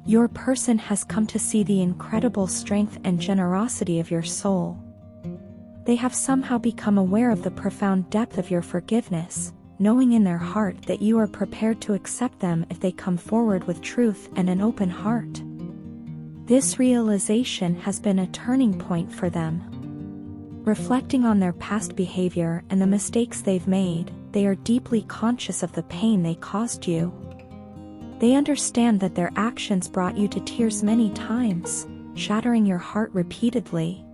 Your person has come to see the incredible strength and generosity of your soul. They have somehow become aware of the profound depth of your forgiveness, knowing in their heart that you are prepared to accept them if they come forward with truth and an open heart. This realization has been a turning point for them. Reflecting on their past behavior and the mistakes they've made, they are deeply conscious of the pain they caused you. They understand that their actions brought you to tears many times, shattering your heart repeatedly.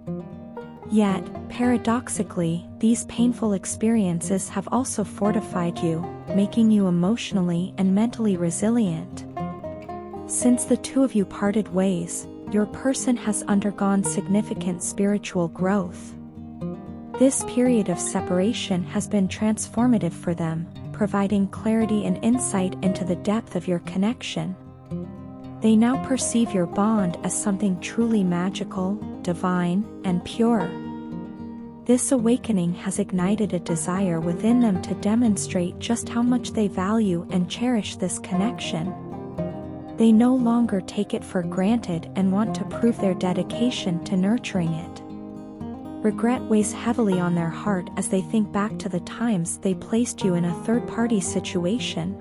Yet, paradoxically, these painful experiences have also fortified you, making you emotionally and mentally resilient. Since the two of you parted ways, your person has undergone significant spiritual growth. This period of separation has been transformative for them, providing clarity and insight into the depth of your connection. They now perceive your bond as something truly magical, divine, and pure. This awakening has ignited a desire within them to demonstrate just how much they value and cherish this connection. They no longer take it for granted and want to prove their dedication to nurturing it. Regret weighs heavily on their heart as they think back to the times they placed you in a third-party situation.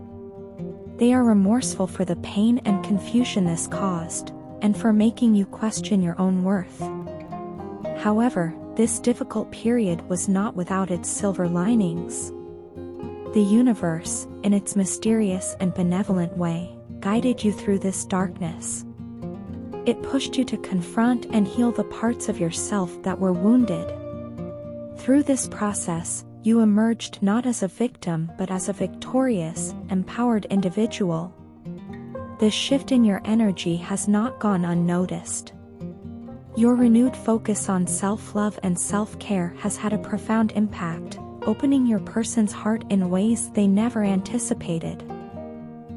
They are remorseful for the pain and confusion this caused, and for making you question your own worth. However, this difficult period was not without its silver linings. The universe, in its mysterious and benevolent way, guided you through this darkness. It pushed you to confront and heal the parts of yourself that were wounded. Through this process, you emerged not as a victim but as a victorious, empowered individual. This shift in your energy has not gone unnoticed. Your renewed focus on self-love and self-care has had a profound impact, opening your person's heart in ways they never anticipated.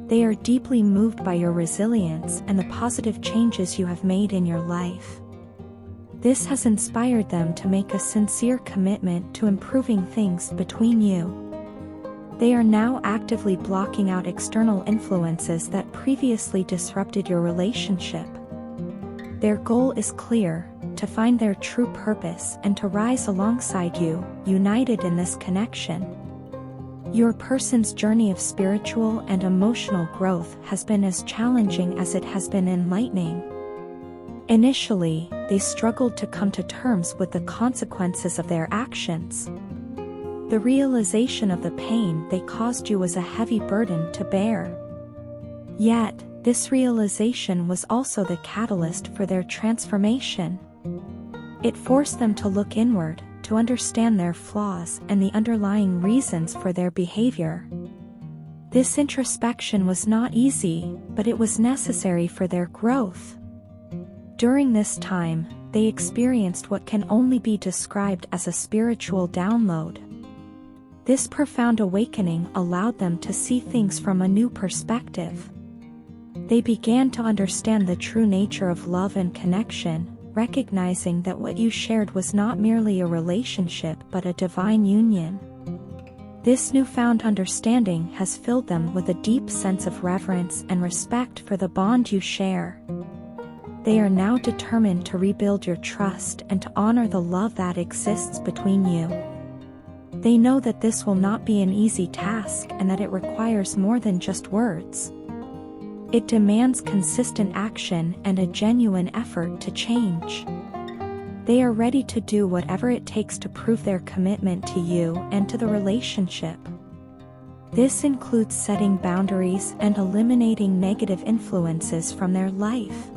They are deeply moved by your resilience and the positive changes you have made in your life. This has inspired them to make a sincere commitment to improving things between you. They are now actively blocking out external influences that previously disrupted your relationship. Their goal is clear: to find their true purpose and to rise alongside you, united in this connection. Your person's journey of spiritual and emotional growth has been as challenging as it has been enlightening. Initially, they struggled to come to terms with the consequences of their actions. The realization of the pain they caused you was a heavy burden to bear. Yet, this realization was also the catalyst for their transformation. It forced them to look inward, to understand their flaws and the underlying reasons for their behavior. This introspection was not easy, but it was necessary for their growth. During this time, they experienced what can only be described as a spiritual download. This profound awakening allowed them to see things from a new perspective. They began to understand the true nature of love and connection, recognizing that what you shared was not merely a relationship but a divine union. This newfound understanding has filled them with a deep sense of reverence and respect for the bond you share. They are now determined to rebuild your trust and to honor the love that exists between you. They know that this will not be an easy task and that it requires more than just words. It demands consistent action and a genuine effort to change. They are ready to do whatever it takes to prove their commitment to you and to the relationship. This includes setting boundaries and eliminating negative influences from their life.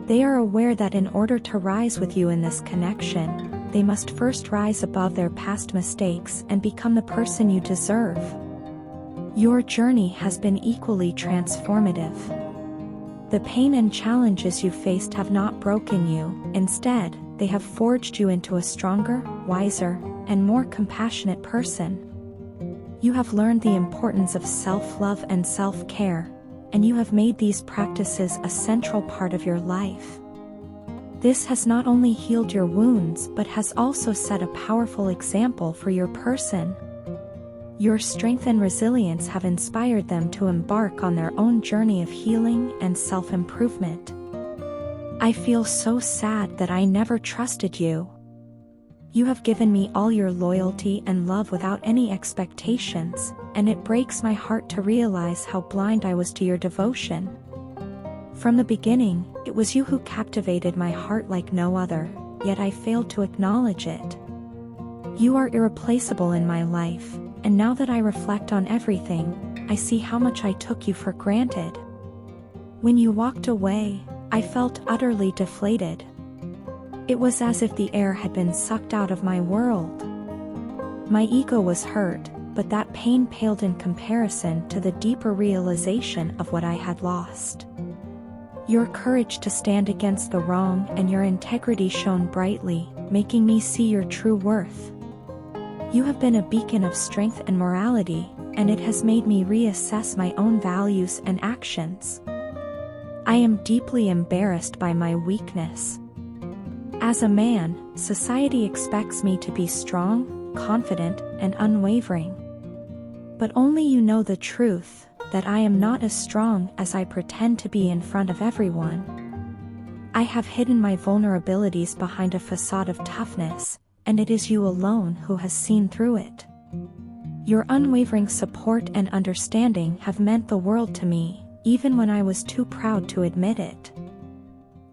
They are aware that in order to rise with you in this connection, they must first rise above their past mistakes and become the person you deserve. Your journey has been equally transformative. The pain and challenges you faced have not broken you; instead, they have forged you into a stronger, wiser, and more compassionate person. You have learned the importance of self-love and self-care, and you have made these practices a central part of your life. This has not only healed your wounds but has also set a powerful example for your person. Your strength and resilience have inspired them to embark on their own journey of healing and self-improvement. I feel so sad that I never trusted you. You have given me all your loyalty and love without any expectations, and it breaks my heart to realize how blind I was to your devotion. From the beginning, it was you who captivated my heart like no other, yet I failed to acknowledge it. You are irreplaceable in my life, and now that I reflect on everything, I see how much I took you for granted. When you walked away, I felt utterly deflated. It was as if the air had been sucked out of my world. My ego was hurt, but that pain paled in comparison to the deeper realization of what I had lost. Your courage to stand against the wrong and your integrity shone brightly, making me see your true worth. You have been a beacon of strength and morality, and it has made me reassess my own values and actions. I am deeply embarrassed by my weakness. As a man, society expects me to be strong, confident, and unwavering. But only you know the truth, that I am not as strong as I pretend to be in front of everyone. I have hidden my vulnerabilities behind a facade of toughness, and it is you alone who has seen through it. Your unwavering support and understanding have meant the world to me, even when I was too proud to admit it.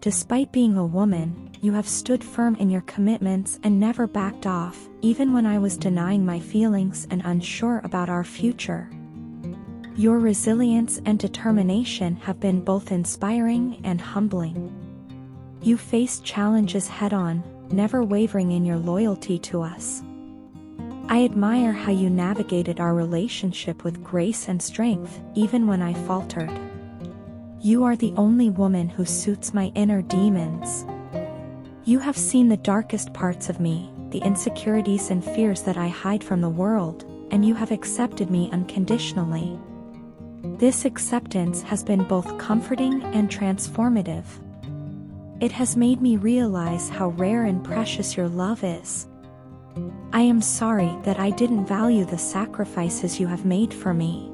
Despite being a woman, you have stood firm in your commitments and never backed off, even when I was denying my feelings and unsure about our future. Your resilience and determination have been both inspiring and humbling. You faced challenges head-on, never wavering in your loyalty to us. I admire how you navigated our relationship with grace and strength, even when I faltered. You are the only woman who suits my inner demons. You have seen the darkest parts of me, the insecurities and fears that I hide from the world, and you have accepted me unconditionally. This acceptance has been both comforting and transformative. It has made me realize how rare and precious your love is. I am sorry that I didn't value the sacrifices you have made for me.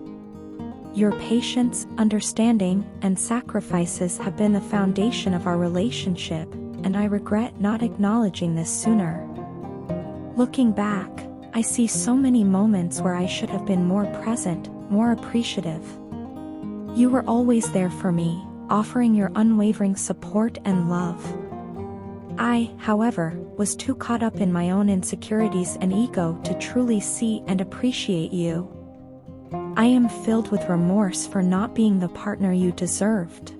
Your patience, understanding, and sacrifices have been the foundation of our relationship, and I regret not acknowledging this sooner. Looking back, I see so many moments where I should have been more present, more appreciative. You were always there for me, offering your unwavering support and love. I, however, was too caught up in my own insecurities and ego to truly see and appreciate you. I am filled with remorse for not being the partner you deserved.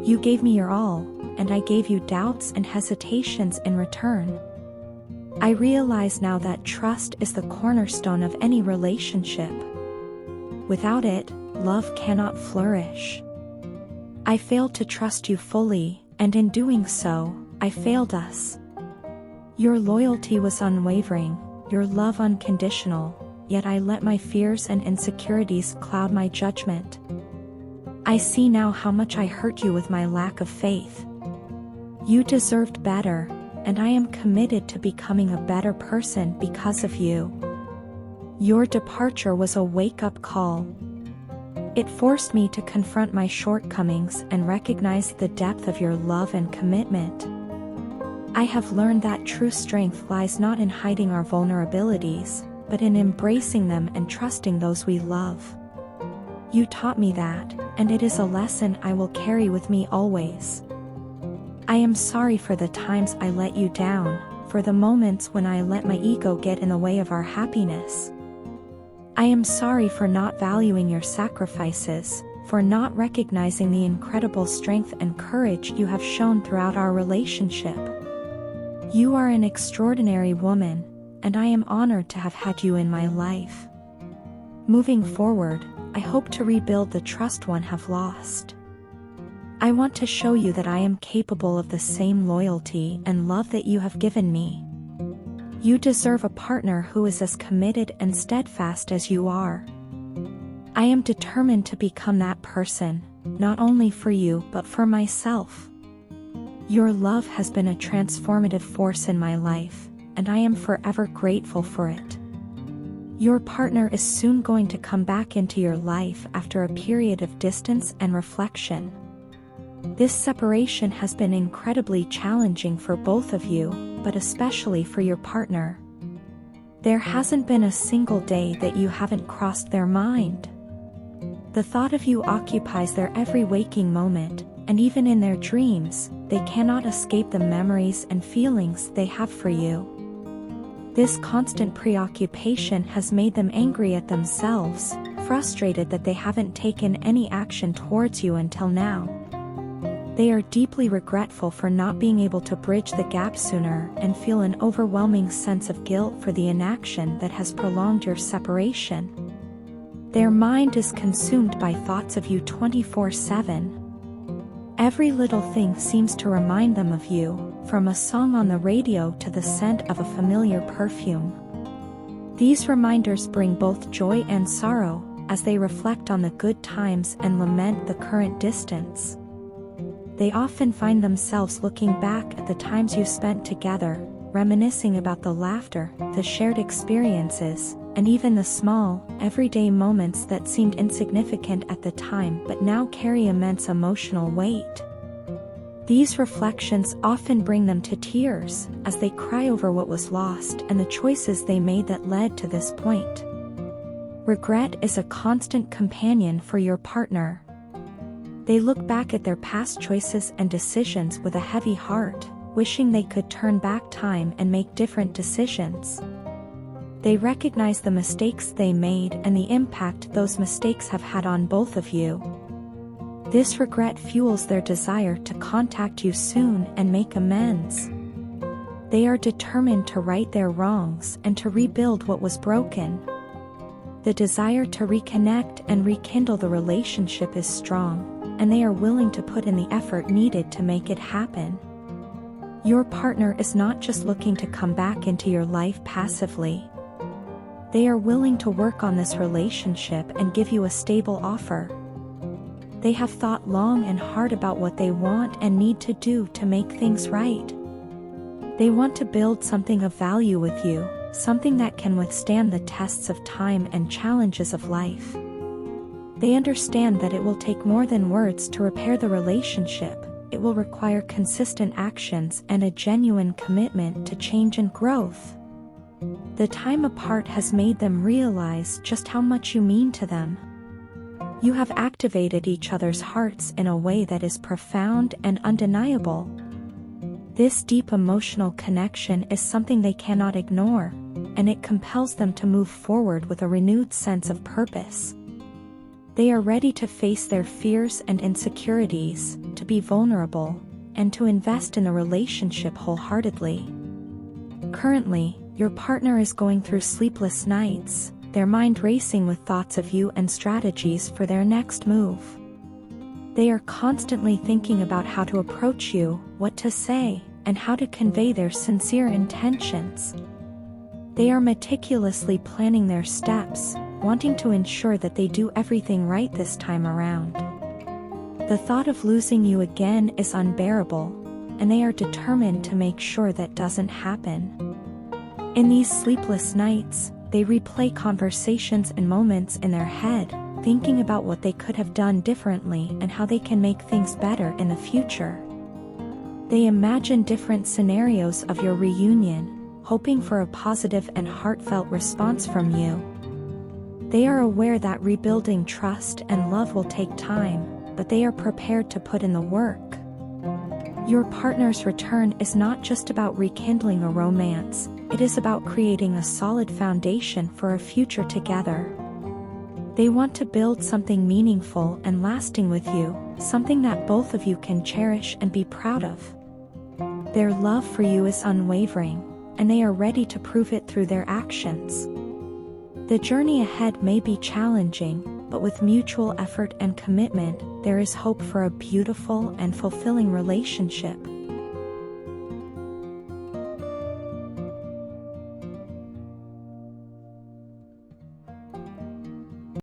You gave me your all, and I gave you doubts and hesitations in return. I realize now that trust is the cornerstone of any relationship. Without it, love cannot flourish. I failed to trust you fully, and in doing so, I failed us. Your loyalty was unwavering, your love unconditional, yet I let my fears and insecurities cloud my judgment. I see now how much I hurt you with my lack of faith. You deserved better, and I am committed to becoming a better person because of you. Your departure was a wake-up call. It forced me to confront my shortcomings and recognize the depth of your love and commitment. I have learned that true strength lies not in hiding our vulnerabilities, but in embracing them and trusting those we love. You taught me that, and it is a lesson I will carry with me always. I am sorry for the times I let you down, for the moments when I let my ego get in the way of our happiness. I am sorry for not valuing your sacrifices, for not recognizing the incredible strength and courage you have shown throughout our relationship. You are an extraordinary woman, and I am honored to have had you in my life. Moving forward, I hope to rebuild the trust one have lost. I want to show you that I am capable of the same loyalty and love that you have given me. You deserve a partner who is as committed and steadfast as you are. I am determined to become that person, not only for you but for myself. Your love has been a transformative force in my life, and I am forever grateful for it. Your partner is soon going to come back into your life after a period of distance and reflection. This separation has been incredibly challenging for both of you, but especially for your partner. There hasn't been a single day that you haven't crossed their mind. The thought of you occupies their every waking moment, and even in their dreams, they cannot escape the memories and feelings they have for you. This constant preoccupation has made them angry at themselves, frustrated that they haven't taken any action towards you until now. They are deeply regretful for not being able to bridge the gap sooner and feel an overwhelming sense of guilt for the inaction that has prolonged your separation. Their mind is consumed by thoughts of you 24/7. Every little thing seems to remind them of you, from a song on the radio to the scent of a familiar perfume. These reminders bring both joy and sorrow, as they reflect on the good times and lament the current distance. They often find themselves looking back at the times you spent together, reminiscing about the laughter, the shared experiences, and even the small, everyday moments that seemed insignificant at the time but now carry immense emotional weight. These reflections often bring them to tears, as they cry over what was lost and the choices they made that led to this point. Regret is a constant companion for your partner. They look back at their past choices and decisions with a heavy heart, wishing they could turn back time and make different decisions. They recognize the mistakes they made and the impact those mistakes have had on both of you. This regret fuels their desire to contact you soon and make amends. They are determined to right their wrongs and to rebuild what was broken. The desire to reconnect and rekindle the relationship is strong, and they are willing to put in the effort needed to make it happen. Your partner is not just looking to come back into your life passively. They are willing to work on this relationship and give you a stable offer. They have thought long and hard about what they want and need to do to make things right. They want to build something of value with you, something that can withstand the tests of time and challenges of life. They understand that it will take more than words to repair the relationship. It will require consistent actions and a genuine commitment to change and growth. The time apart has made them realize just how much you mean to them. You have activated each other's hearts in a way that is profound and undeniable. This deep emotional connection is something they cannot ignore, and it compels them to move forward with a renewed sense of purpose. They are ready to face their fears and insecurities, to be vulnerable, and to invest in the relationship wholeheartedly. Currently, your partner is going through sleepless nights, their mind racing with thoughts of you and strategies for their next move. They are constantly thinking about how to approach you, what to say, and how to convey their sincere intentions. They are meticulously planning their steps, wanting to ensure that they do everything right this time around. The thought of losing you again is unbearable, and they are determined to make sure that doesn't happen. In these sleepless nights, they replay conversations and moments in their head, thinking about what they could have done differently and how they can make things better in the future. They imagine different scenarios of your reunion, hoping for a positive and heartfelt response from you. They are aware that rebuilding trust and love will take time, but they are prepared to put in the work. Your partner's return is not just about rekindling a romance, it is about creating a solid foundation for a future together. They want to build something meaningful and lasting with you, something that both of you can cherish and be proud of. Their love for you is unwavering, and they are ready to prove it through their actions. The journey ahead may be challenging, but with mutual effort and commitment, there is hope for a beautiful and fulfilling relationship.